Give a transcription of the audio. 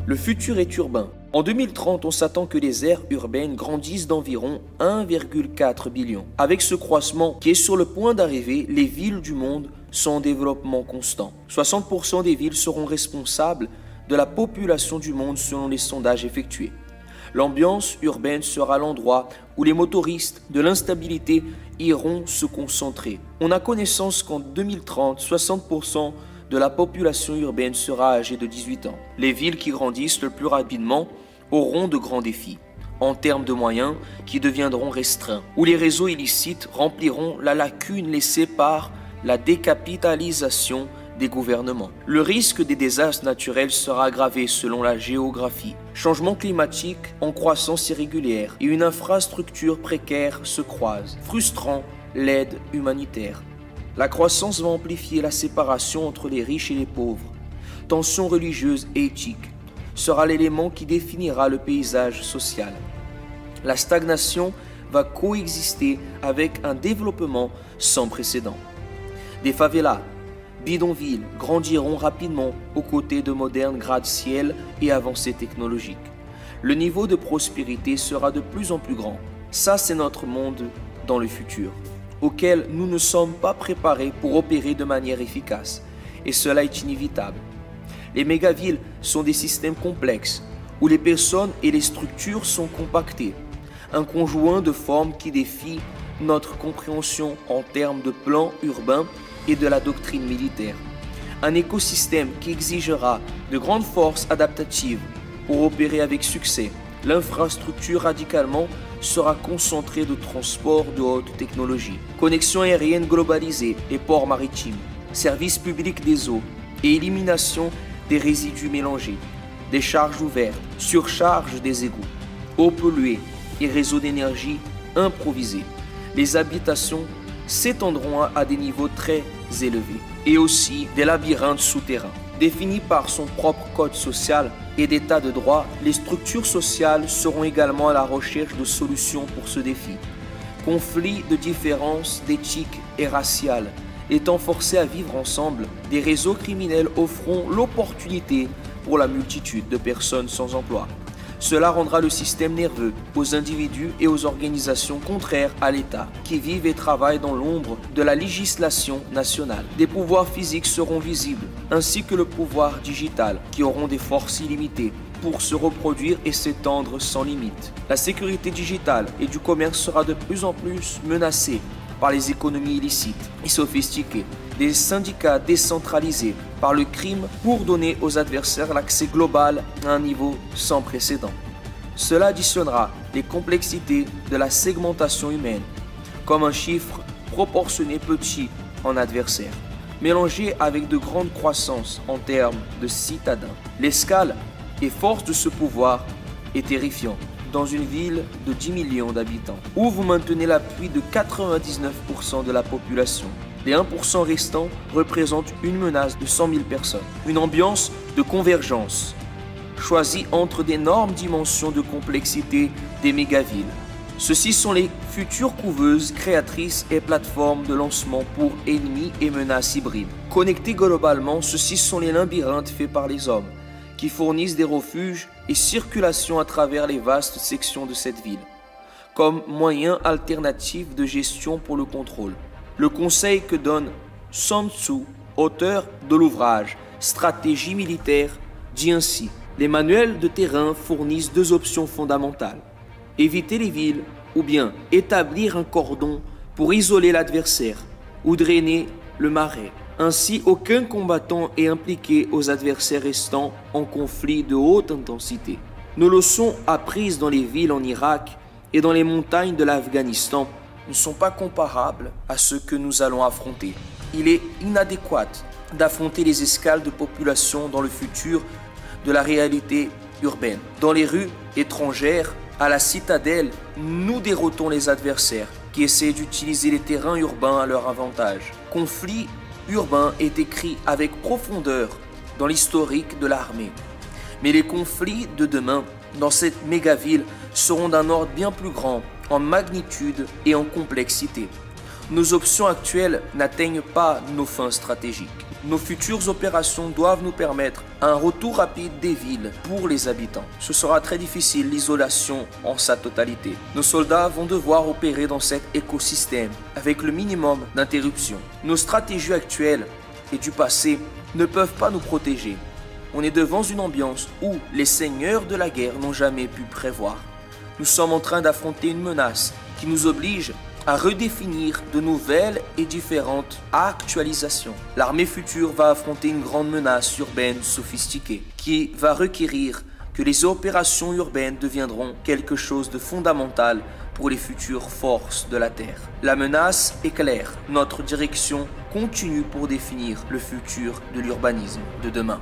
Le futur est urbain. En 2030, on s'attend que les aires urbaines grandissent d'environ 1,4 billion. Avec ce croissement qui est sur le point d'arriver, les villes du monde sont en développement constant. 60% des villes seront responsables de la population du monde selon les sondages effectués. L'ambiance urbaine sera l'endroit où les motoristes de l'instabilité iront se concentrer. On a connaissance qu'en 2030, 60% de la population urbaine sera âgée de 18 ans. Les villes qui grandissent le plus rapidement auront de grands défis, en termes de moyens qui deviendront restreints, où les réseaux illicites rempliront la lacune laissée par la décapitalisation des gouvernements. Le risque des désastres naturels sera aggravé selon la géographie. Changement climatique en croissance irrégulière et une infrastructure précaire se croisent, frustrant l'aide humanitaire. La croissance va amplifier la séparation entre les riches et les pauvres. Tensions religieuses et éthiques sera l'élément qui définira le paysage social. La stagnation va coexister avec un développement sans précédent. Des favelas, bidonvilles grandiront rapidement aux côtés de modernes gratte-ciel et avancées technologiques. Le niveau de prospérité sera de plus en plus grand. Ça, c'est notre monde dans le futur, auquel nous ne sommes pas préparés pour opérer de manière efficace. Et cela est inévitable. Les mégavilles sont des systèmes complexes, où les personnes et les structures sont compactées. Un conjoint de formes qui défie notre compréhension en termes de plan urbain et de la doctrine militaire. Un écosystème qui exigera de grandes forces adaptatives pour opérer avec succès. L'infrastructure radicalement sera concentrée de transports de haute technologie, connexions aériennes globalisées et ports maritimes, services publics des eaux et élimination des résidus mélangés, des charges ouvertes, surcharge des égouts, eau polluée et réseaux d'énergie improvisés. Les habitations s'étendront à des niveaux très élevés et aussi des labyrinthes souterrains. Définis par son propre code social et d'état de droit, les structures sociales seront également à la recherche de solutions pour ce défi. Conflits de différences d'éthique et raciales, étant forcés à vivre ensemble, des réseaux criminels offront l'opportunité pour la multitude de personnes sans emploi. Cela rendra le système nerveux aux individus et aux organisations contraires à l'État, qui vivent et travaillent dans l'ombre de la législation nationale. Des pouvoirs physiques seront visibles, ainsi que le pouvoir digital, qui auront des forces illimitées pour se reproduire et s'étendre sans limite. La sécurité digitale et du commerce sera de plus en plus menacée par les économies illicites et sophistiquées, des syndicats décentralisés par le crime pour donner aux adversaires l'accès global à un niveau sans précédent. Cela additionnera les complexités de la segmentation humaine, comme un chiffre proportionné petit en adversaire, mélangé avec de grandes croissances en termes de citadins. L'escale et force de ce pouvoir est terrifiant dans une ville de 10 millions d'habitants, où vous maintenez l'appui de 99% de la population. Les 1% restants représentent une menace de 100 000 personnes. Une ambiance de convergence, choisie entre d'énormes dimensions de complexité des mégavilles. Ceux-ci sont les futures couveuses, créatrices et plateformes de lancement pour ennemis et menaces hybrides. Connectés globalement, ceux-ci sont les labyrinthes faits par les hommes, qui fournissent des refuges et circulation à travers les vastes sections de cette ville, comme moyen alternatif de gestion pour le contrôle. Le conseil que donne Sun Tzu, auteur de l'ouvrage Stratégie militaire, dit ainsi: les manuels de terrain fournissent deux options fondamentales. Éviter les villes ou bien établir un cordon pour isoler l'adversaire ou drainer le marais. Ainsi, aucun combattant est impliqué aux adversaires restants en conflit de haute intensité. Nos leçons apprises dans les villes en Irak et dans les montagnes de l'Afghanistan ne sont pas comparables à ce que nous allons affronter. Il est inadéquat d'affronter les escales de population dans le futur de la réalité urbaine. Dans les rues étrangères, à la citadelle, nous déroutons les adversaires qui essaient d'utiliser les terrains urbains à leur avantage. Conflit urbain est écrit avec profondeur dans l'historique de l'armée. Mais les conflits de demain dans cette méga-ville seront d'un ordre bien plus grand en magnitude et en complexité. Nos options actuelles n'atteignent pas nos fins stratégiques. Nos futures opérations doivent nous permettre un retour rapide des villes pour les habitants. Ce sera très difficile l'isolation en sa totalité. Nos soldats vont devoir opérer dans cet écosystème avec le minimum d'interruptions. Nos stratégies actuelles et du passé ne peuvent pas nous protéger. On est devant une ambiance où les seigneurs de la guerre n'ont jamais pu prévoir. Nous sommes en train d'affronter une menace qui nous oblige à redéfinir de nouvelles et différentes actualisations. L'armée future va affronter une grande menace urbaine sophistiquée qui va requérir que les opérations urbaines deviendront quelque chose de fondamental pour les futures forces de la Terre. La menace est claire. Notre direction continue pour définir le futur de l'urbanisme de demain.